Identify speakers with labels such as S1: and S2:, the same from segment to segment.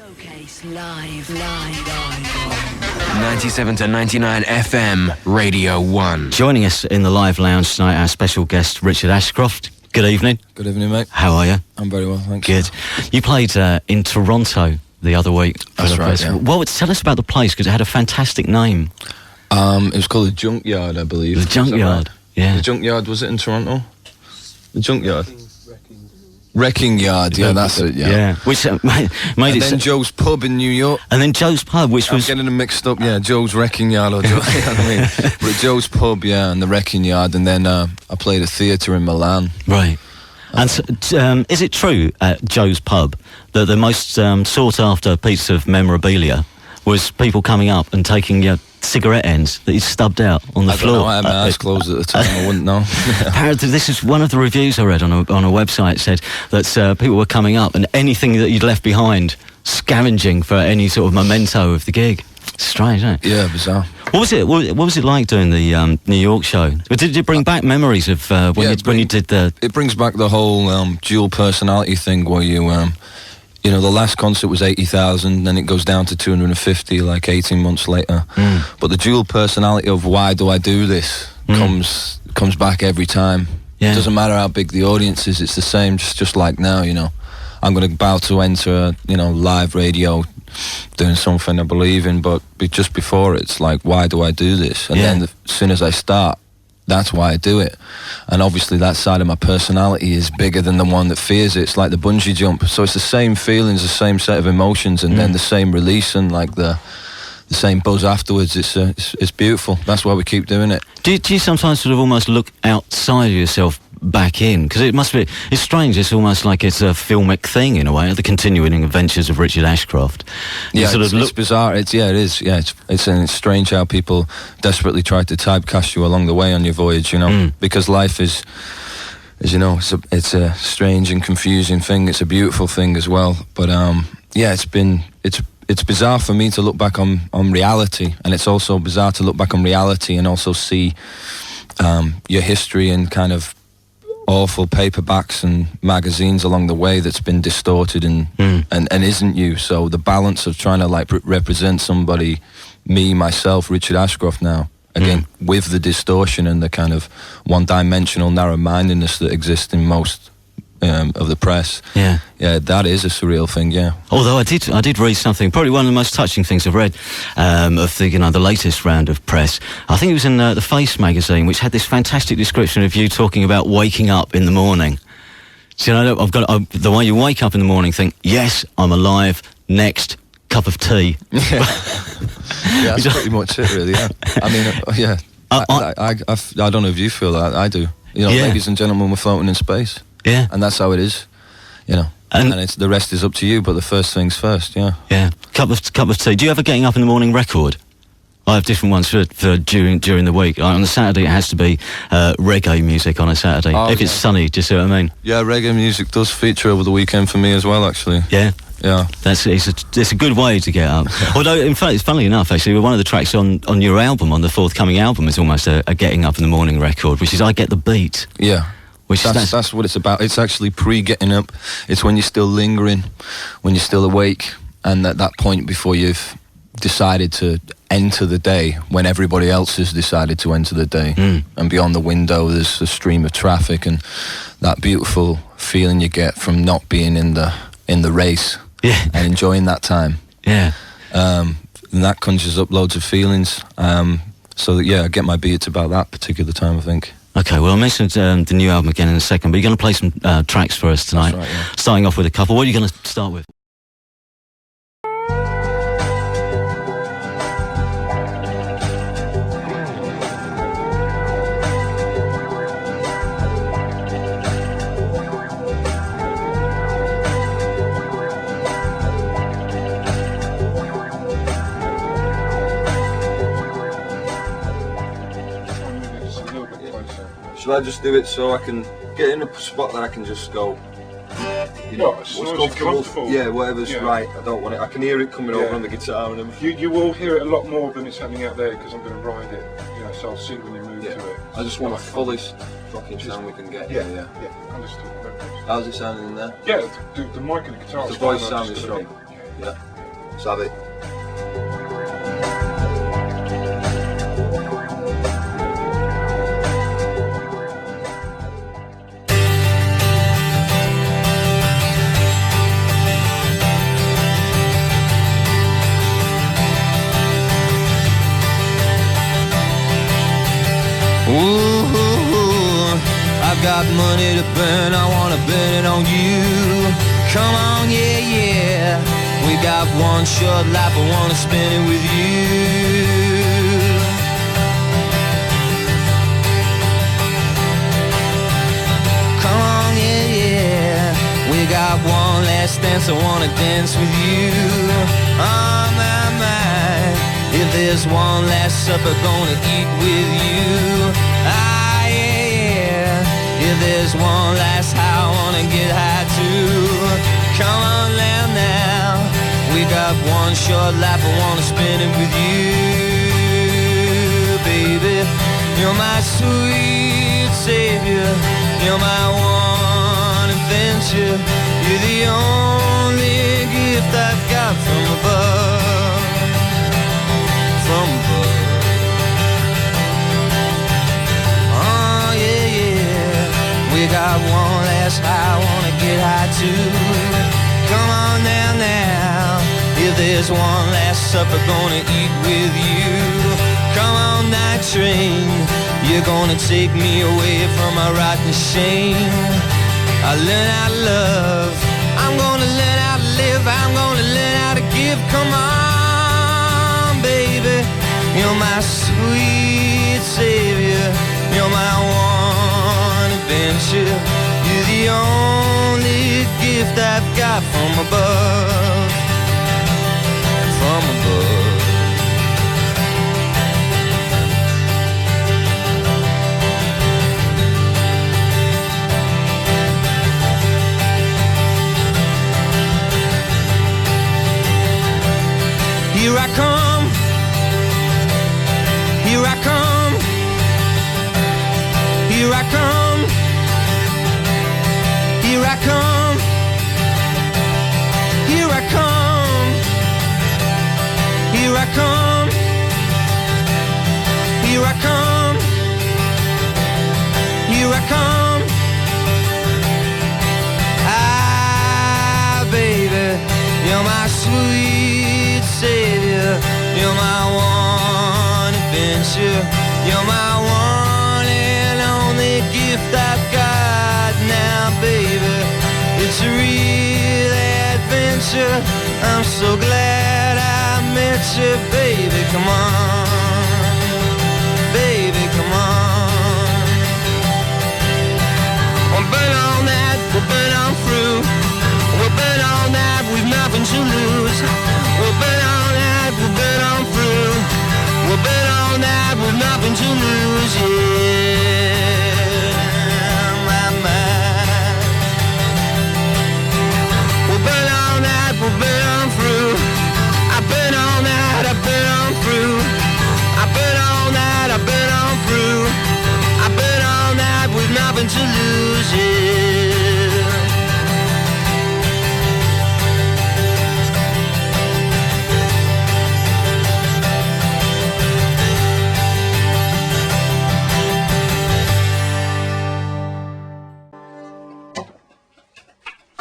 S1: Showcase live.
S2: 97 to 99 FM, Radio 1.
S3: Joining us in the live lounge tonight, our special guest, Richard Ashcroft. Good evening.
S4: Good evening, mate.
S3: How are you?
S4: I'm very well, thanks.
S3: Good. You played in Toronto the other week.
S4: That's right, yeah.
S3: Well, tell us about the place, because it had a fantastic name.
S4: It was called the Junkyard, I believe.
S3: The Junkyard,
S4: right?
S3: yeah.
S4: The Junkyard, was it in Toronto? The Junkyard? Wrecking Yard, yeah, that's it, yeah.
S3: Yeah, which made
S4: and
S3: it...
S4: then Joe's Pub in New York.
S3: And then Joe's Pub, which was...
S4: I'm getting them mixed up, yeah, Joe's Wrecking Yard, or Joe, you know what I mean? But Joe's Pub, yeah, and the Wrecking Yard, and then I played a theatre in Milan.
S3: Right. And so, is it true at Joe's Pub that the most sought-after piece of memorabilia was people coming up and taking your cigarette ends that you stubbed out on the floor?
S4: I don't know, I had my eyes closed at the time, I wouldn't know.
S3: Apparently, this is one of the reviews I read on a website said that people were coming up and anything that you'd left behind, scavenging for any sort of memento of the gig. Strange, isn't it?
S4: Yeah, bizarre.
S3: What was it? What was it like doing the New York show? Did it bring back memories of when you did the?
S4: It brings back the whole dual personality thing, where you know, the last concert was 80,000, then it goes down to 250, like 18 months later. But the dual personality of why do I do this comes back every time.
S3: Yeah.
S4: It doesn't matter how big the audience is; it's the same. Just like now, you know, I'm going to about to enter, live radio, doing something I believe in, but just before it's like, why do I do this? And then as soon as I start, that's why I do it. And obviously that side of my personality is bigger than the one that fears it. It's like the bungee jump. So it's the same feelings, the same set of emotions, and then the same release and like the same buzz afterwards. It's beautiful. That's why we keep doing it.
S3: Do you sometimes sort of almost look outside of yourself back in? Because it must be, it's strange, it's almost like it's a filmic thing in a way, the continuing adventures of Richard Ashcroft.
S4: Yeah, it's bizarre. It is. Yeah, it's strange how people desperately try to typecast you along the way on your voyage, because life is you know, it's a strange and confusing thing. It's a beautiful thing as well. But it's bizarre for me to look back on reality, and it's also bizarre to look back on reality and also see your history and kind of awful paperbacks and magazines along the way that's been distorted and isn't you. So the balance of trying to like represent somebody, myself, Richard Ashcroft now, again, with the distortion and the kind of one-dimensional narrow-mindedness that exists in most of the press. Yeah, that is a surreal thing. Yeah.
S3: Although I did read something, probably one of the most touching things I've read of the latest round of press. I think it was in the Face magazine, which had this fantastic description of you talking about waking up in the morning. So I've got the way you wake up in the morning, think, yes, I'm alive. Next, cup of tea.
S4: Yeah, that's pretty much it, really. Yeah. I mean, yeah. I don't know if you feel that. I do. Ladies and gentlemen, we're floating in space. Yeah, and that's how it is, and it's the rest is up to you. But the first things first,
S3: yeah. Cup of tea. Do you have a getting up in the morning record? I have different ones for during the week. On a Saturday, it has to be reggae music on a Saturday. If it's sunny, do you see what I mean?
S4: Yeah, reggae music does feature over the weekend for me as well, actually.
S3: Yeah.
S4: Yeah,
S3: it's a good way to get up. Although, in fact, it's funnily enough, actually, one of the tracks on your album, on the forthcoming album, is almost a getting up in the morning record, which is "I Get the Beat."
S4: Yeah. That's what it's about. It's actually pre-getting up. It's when you're still lingering, when you're still awake, and at that point before you've decided to enter the day, when everybody else has decided to enter the day. And beyond the window there's a stream of traffic, and that beautiful feeling you get from not being in the race and enjoying that time. Yeah. And that conjures up loads of feelings. So that, I get my beats about that particular time, I think.
S3: Okay, well, I mentioned the new album again in a second, but you're going to play some tracks for us tonight.
S4: That's right, yeah.
S3: Starting off with a couple. What are you going to start with?
S4: Should I just do it so I can get in a spot that I can just go, what's comfortable? Yeah, whatever's right. I don't want it. I can hear it coming over on the guitar and everything.
S5: You will hear it a lot more than it's happening out there, because I'm going to ride it. So I'll sing when you move to it.
S4: I just want the fullest fucking sound we can get. Yeah.
S5: Understood.
S4: How's it sounding in there?
S5: Yeah, the mic and the guitar.
S4: The voice sounding strong.
S5: Yeah.
S1: Let's have it.
S4: Ooh, I've got money to burn, I wanna burn it on you. Come on, yeah, yeah. We got one short life, I wanna spend it with you. Come on, yeah, yeah. We got one last dance, I wanna dance with you. Oh, my, my. If there's one last supper, gonna eat with you. Ah, yeah, yeah. If there's one last high, I wanna get high too. Come on now. We got one short life, I wanna spend it with you, baby. You're my sweet savior. You're my one adventure. You're the only gift I've got from above. Oh yeah, yeah. We got one last high, I wanna get high too. Come on now. If there's one last supper, gonna eat with you. Come on, night train. You're gonna take me away from my rotten shame. I learn how to love. I'm gonna learn how to live. I'm gonna learn how to give. Come on, baby. You're my sweet savior. You're my one adventure. You're the only gift I've got from above. From above. Here I come. Here I come, here I come, here I come, here I come, here I come, here I come, here I come. Ah, baby, you're my sweet savior, you're my one adventure. You're my one and only gift I've got now, baby. It's a real adventure. I'm so glad I met you, baby. Come on, baby, come on. We'll burn all night, we'll burn on through. We'll burn all night, we've nothing to lose. We'll burn all night, we'll burn on through. We'll burn all night with nothing to lose, yeah, my mind. We'll burn all night, we'll burn on through. I burn all night, I burn on through. I burn all night, I burn on through. I burn all night with nothing to lose, yeah.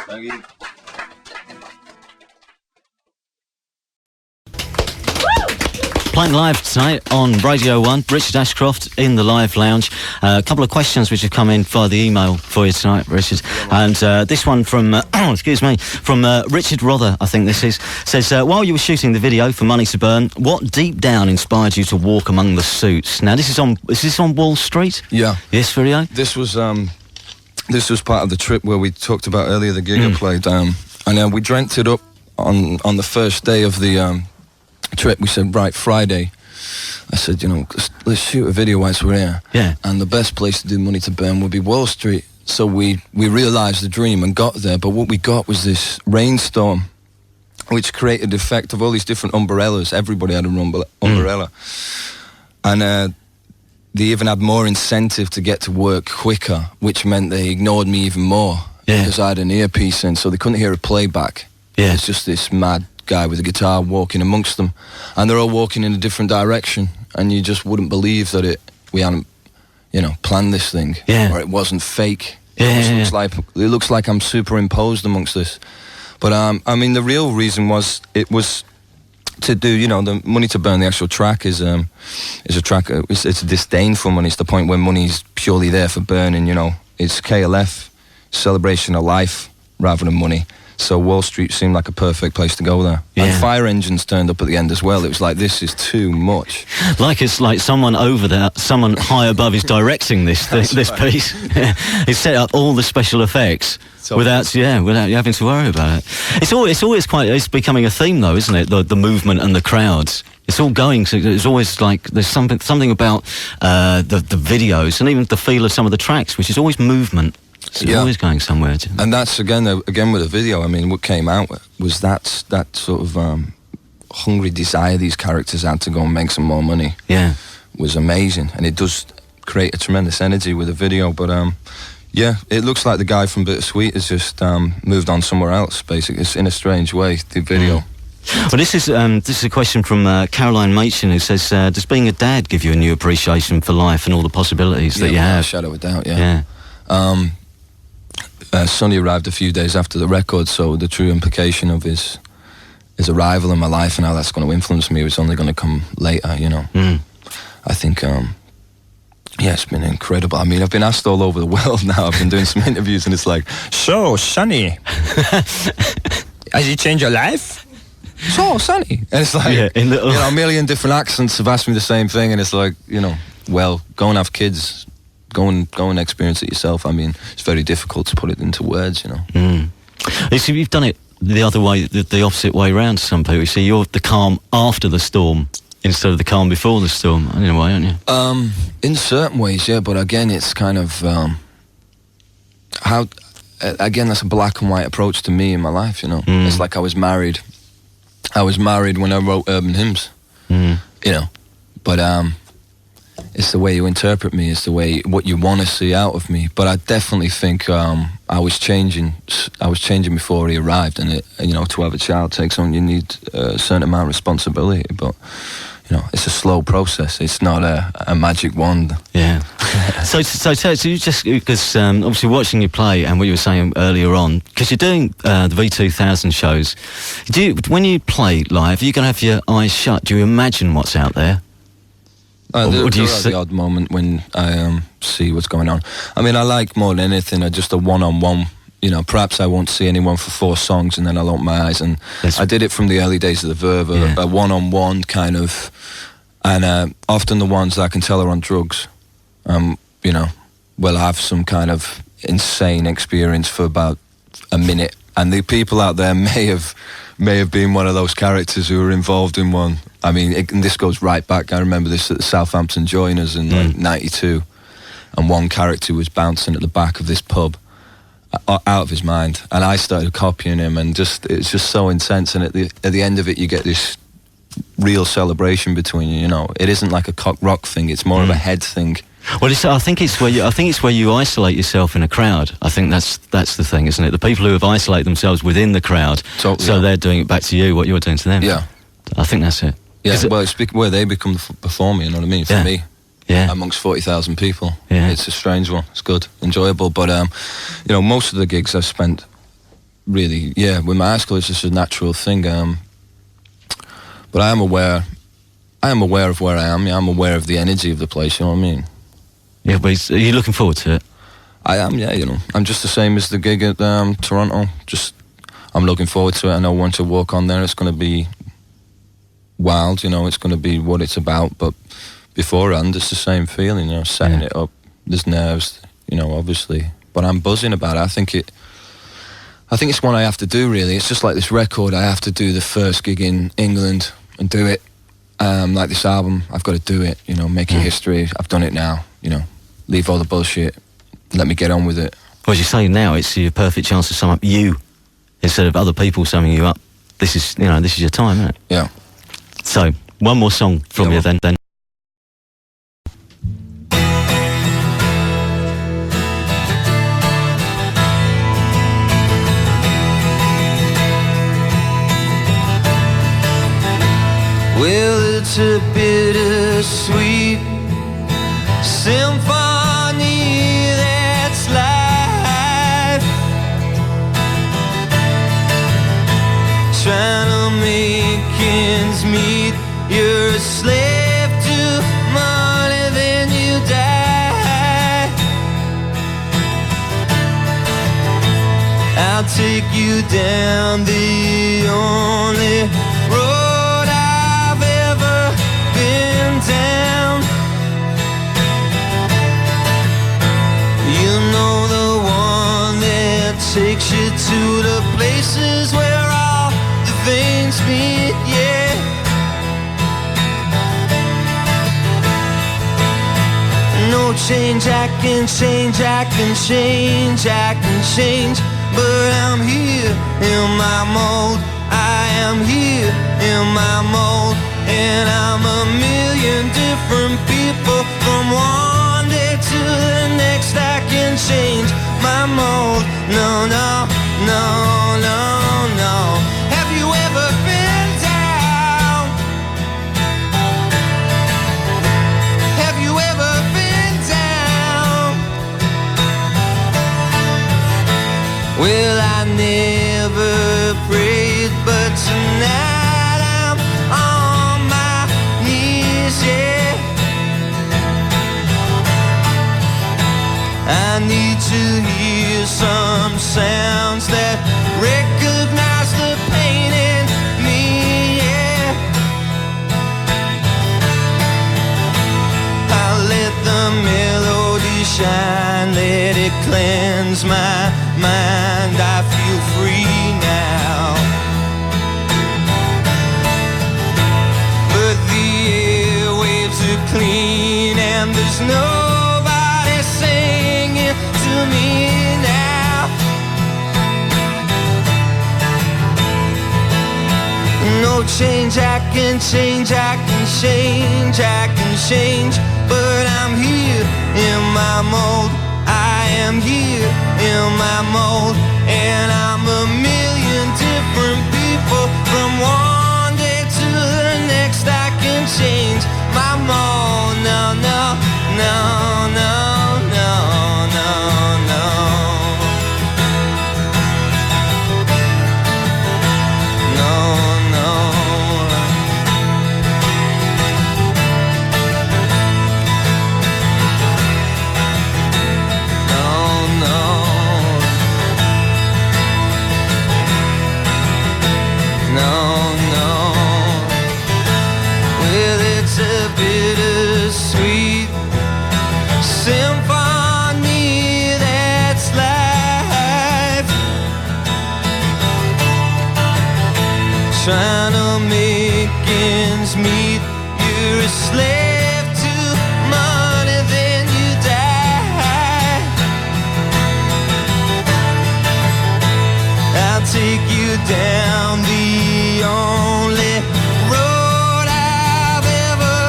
S1: Thank you.
S3: Playing live tonight on Radio 1, Richard Ashcroft in the live lounge. A couple of questions which have come in via the email for you tonight, Richard. And this one from, excuse me, from Richard Rother, I think this is, says, while you were shooting the video for Money to Burn, what deep down inspired you to walk among the suits? Now, is this on Wall Street?
S4: Yeah.
S3: Yes, video?
S4: This was part of the trip where we talked about earlier, the gig I played. And we dreamt it up on the first day of the trip. We said, right, Friday. I said, let's shoot a video whilst we're here.
S3: Yeah.
S4: And the best place to do Money to Burn would be Wall Street. So we realised the dream and got there. But what we got was this rainstorm, which created the effect of all these different umbrellas. Everybody had an umbrella. And they even had more incentive to get to work quicker, which meant they ignored me even more.
S3: Yeah.
S4: Because I had an earpiece in, so they couldn't hear a playback.
S3: Yeah.
S4: It's just this mad guy with a guitar walking amongst them, and they're all walking in a different direction, and you just wouldn't believe that we hadn't, planned this thing, or it wasn't fake. It looks like I'm superimposed amongst this. But I mean, the real reason was to do, the Money to Burn. The actual track is a track. It's a disdain for money. It's the point where money's purely there for burning. It's KLF, celebration of life rather than money. So Wall Street seemed like a perfect place to go there. Yeah. And fire engines turned up at the end as well. It was like, this is too much.
S3: Like it's like someone over there, someone high above is directing this piece. He set up all the special effects without you having to worry about it. It's becoming a theme though, isn't it? The movement and the crowds. It's all going to. It's always like there's something about the videos and even the feel of some of the tracks, which is always movement. It's always going somewhere.
S4: And that's again with the video. I mean, what came out was that sort of hungry desire these characters had to go and make some more money.
S3: Yeah,
S4: was amazing, and it does create a tremendous energy with the video. But it looks like the guy from Bittersweet has just moved on somewhere else. Basically, it's in a strange way. The video.
S3: Well, this is a question from Caroline Machin, who says, "Does being a dad give you a new appreciation for life and all the possibilities that you have?"
S4: Shadow of a doubt. Yeah. Sonny arrived a few days after the record, so the true implication of his arrival in my life and how that's going to influence me was only going to come later, I think, it's been incredible. I mean, I've been asked all over the world now. I've been doing some interviews and it's like, so, Sonny, has he changed your life? So, Sonny. And it's like, a million different accents have asked me the same thing, and it's like, well, go and have kids. Go and experience it yourself. I mean, it's very difficult to put it into words,
S3: You see, you've done it the other way, the opposite way round to some people. You see, you're the calm after the storm instead of the calm before the storm, in a way, aren't you?
S4: In certain ways, yeah, but again, it's kind of that's a black and white approach to me in my life, It's like I was married when I wrote urban hymns, but it's the way you interpret me, it's what you want to see out of me. But I definitely think I was changing before he arrived, and to have a child takes on, you need a certain amount of responsibility, but it's a slow process. It's not a magic wand.
S3: Yeah. so you just, because obviously watching you play and what you were saying earlier on, because you're doing the V2000 shows, when you play live, are you going to have your eyes shut? Do you imagine what's out there?
S4: There is the odd moment when I see what's going on. I mean, I like more than anything just a one-on-one. Perhaps I won't see anyone for 4 songs and then I'll open my eyes. And I did it from the early days of the Verve, a one-on-one kind of, and often the ones that I can tell are on drugs, will have some kind of insane experience for about a minute. And the people out there may have been one of those characters who were involved in one. I mean, and this goes right back. I remember this at the Southampton Joiners in like 92, and one character was bouncing at the back of this pub, out of his mind, and I started copying him, and it's just so intense. And at the end of it, you get this real celebration between you. It isn't like a cock rock thing; it's more of a head thing.
S3: Well, I think it's where you isolate yourself in a crowd. I think that's the thing, isn't it? The people who have isolated themselves within the crowd, so they're doing it back to you, what you're doing to them.
S4: Yeah,
S3: I think that's it.
S4: Yeah, it's where they become the performer. You know what I mean? For me, amongst 40,000 people, it's a strange one. It's good, enjoyable, but most of the gigs I've spent really, with my eyes closed, it's just a natural thing. But I am aware of where I am. I'm aware of the energy of the place. You know what I mean?
S3: Yeah, but are you looking forward to it?
S4: I am, I'm just the same as the gig at Toronto. I'm looking forward to it. I know once I walk on there, it's going to be wild, it's going to be what it's about. But beforehand, it's the same feeling, setting it up. There's nerves, obviously. But I'm buzzing about it. I think it's one I have to do, really. It's just like this record. I have to do the first gig in England and do it. Like this album, I've got to do it, make it history. I've done it now, leave all the bullshit, let me get on with it.
S3: Well, as you say now, it's your perfect chance to sum up you instead of other people summing you up. This is your time, isn't it?
S4: Yeah.
S3: So, one more song from you then.
S1: it's a bittersweet symphony that's life, trying to make ends meet. You're a slave to money, then you die. I'll take you down the only road I've ever been down. You know, the one that takes you to the places where all the veins meet, yeah. No change, I can change, I can change, I can change, but I'm here in my mold. I am here in my mold, and I'm a million different people. From one day to the next, I can change my mold. No, no, no, no, no. Have you ever been down? Have you ever been down? Well, I never prayed, but tonight I'm on my knees, yeah. I need to hear some sounds that recognize the pain in me, yeah. I'll let the melody shine, let it cleanse my mind. I feel free now, but the airwaves are clean and there's nobody singing to me now. No change, I can change, I can change, I can change, but I'm here in my mold. I am here in my mold, and I'm a million different people. From one day to the next, I can change my mold. No, no, no, no, no, no, no. No, no. No, no. Well, it's a bittersweet symphony that's life, trying to make ends meet. You're a slave to money, then you die. I'll take you down the only road I've ever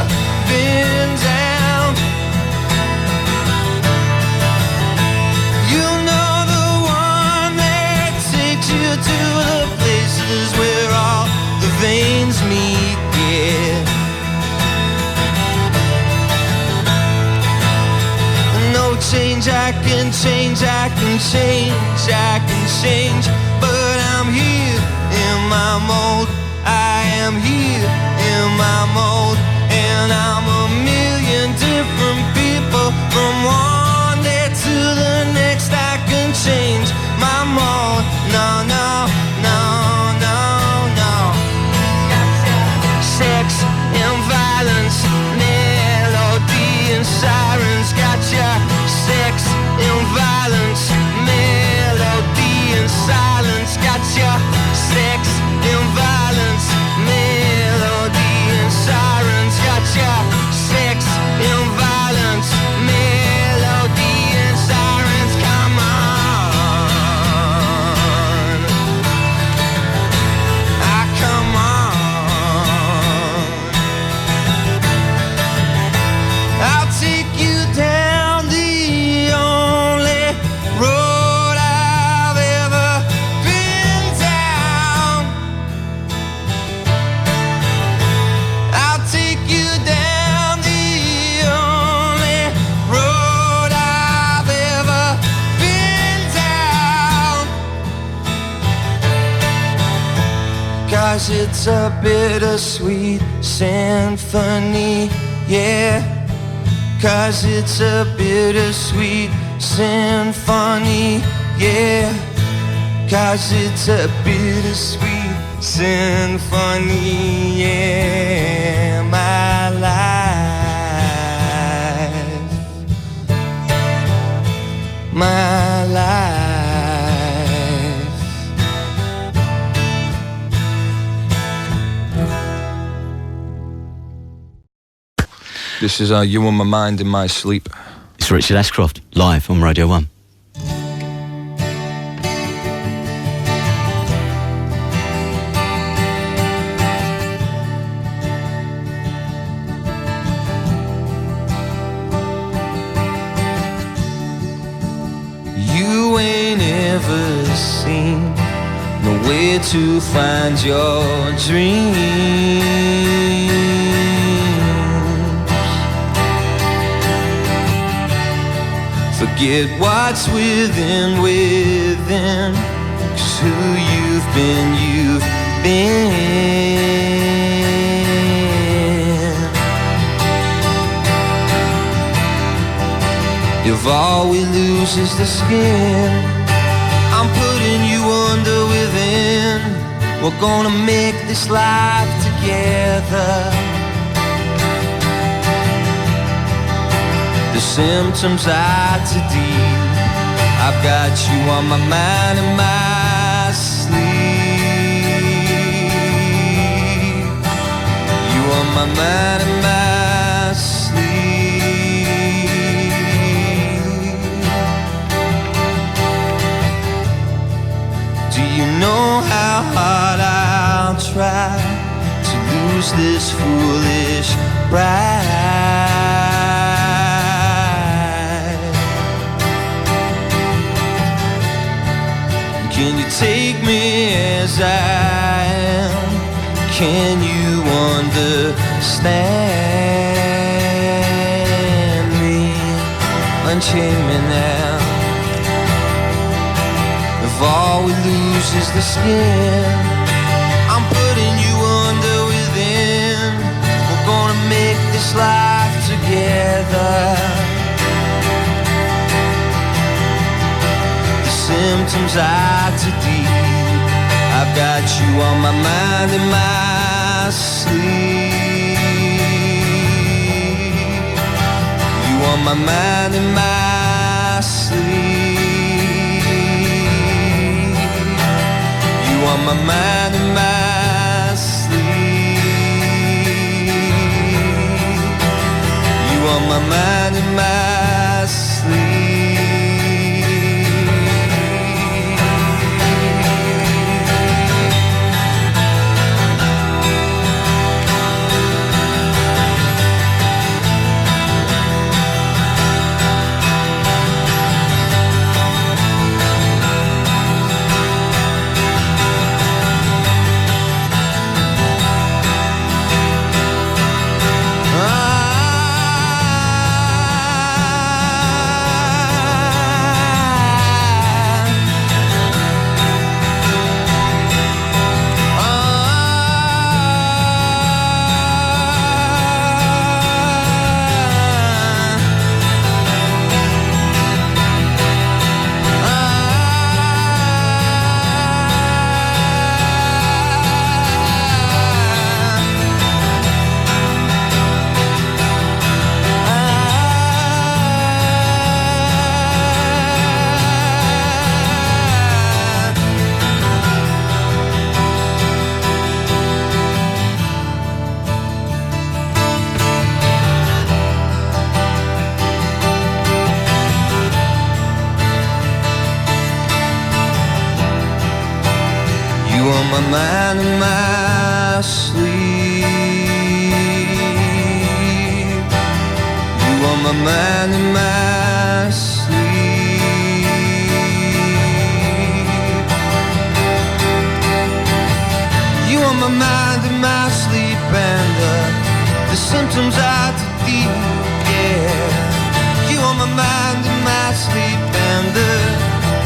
S1: been down. You know, the one that takes you to the places where all the veins meet, yeah. No change, I can change, I can change, I can change, but I'm here in my mold. I am here in my mold, and I'm a million different people. From one day to the next, I can change my mold. No, no, no, no, no. Sex and violence, melody and sirens. Gotcha. Sex and violence, melody and silence. Gotcha. Sex and violence, melody. 'cause it's a bittersweet symphony, yeah. 'Cause it's a bittersweet symphony, yeah. 'Cause it's a bittersweet symphony, yeah. My life, my life.
S4: This is You On My Mind in My Sleep.
S3: It's Richard Ashcroft, live on Radio 1.
S1: You ain't ever seen no way to find your dreams. Forget what's within, 'cause who you've been. If all we lose is the skin, I'm putting you under within. We're gonna make this life together. The symptoms are too deep. I've got you on my mind and my sleep. You on my mind and my sleep. Do you know how hard I'll try to lose this foolish pride? Can you take me as I am? Can you understand me? Unchain me now. If all we lose is the skin, I'm putting you under within. We're gonna make this life together. Symptoms are too deep. I've got you on my mind and my sleep. You on my mind and my sleep. You on my mind and my sleep. You on my mind and my sleep. My mind and my sleep. You on my mind and my sleep. You on my mind and my sleep. And the symptoms are too deep, yeah. You on my mind and my sleep. And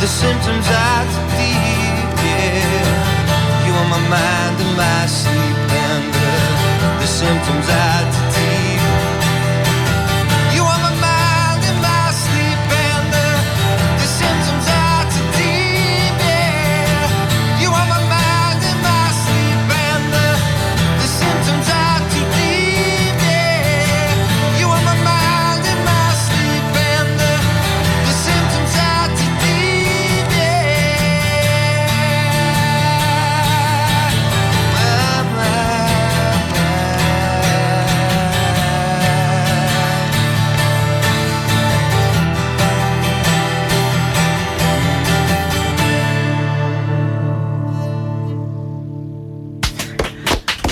S1: the symptoms are too deep, yeah. You on my mind in my sleep, and the symptoms are too deep. You are my mind in my sleep, and the symptoms are too deep, yeah. You are my mind in my sleep, and the symptoms are too deep, yeah. You are my mind in my sleep, and the symptoms are too deep, yeah.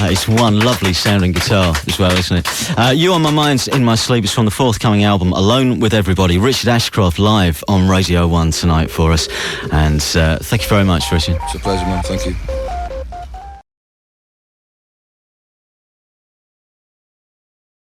S3: It's one lovely sounding guitar as well, isn't it? You On My Mind's In My Sleep is from the forthcoming album Alone With Everybody. Richard Ashcroft live on Radio 1 tonight for us. And thank you very much, Richard.
S4: It's a pleasure, man. Thank you.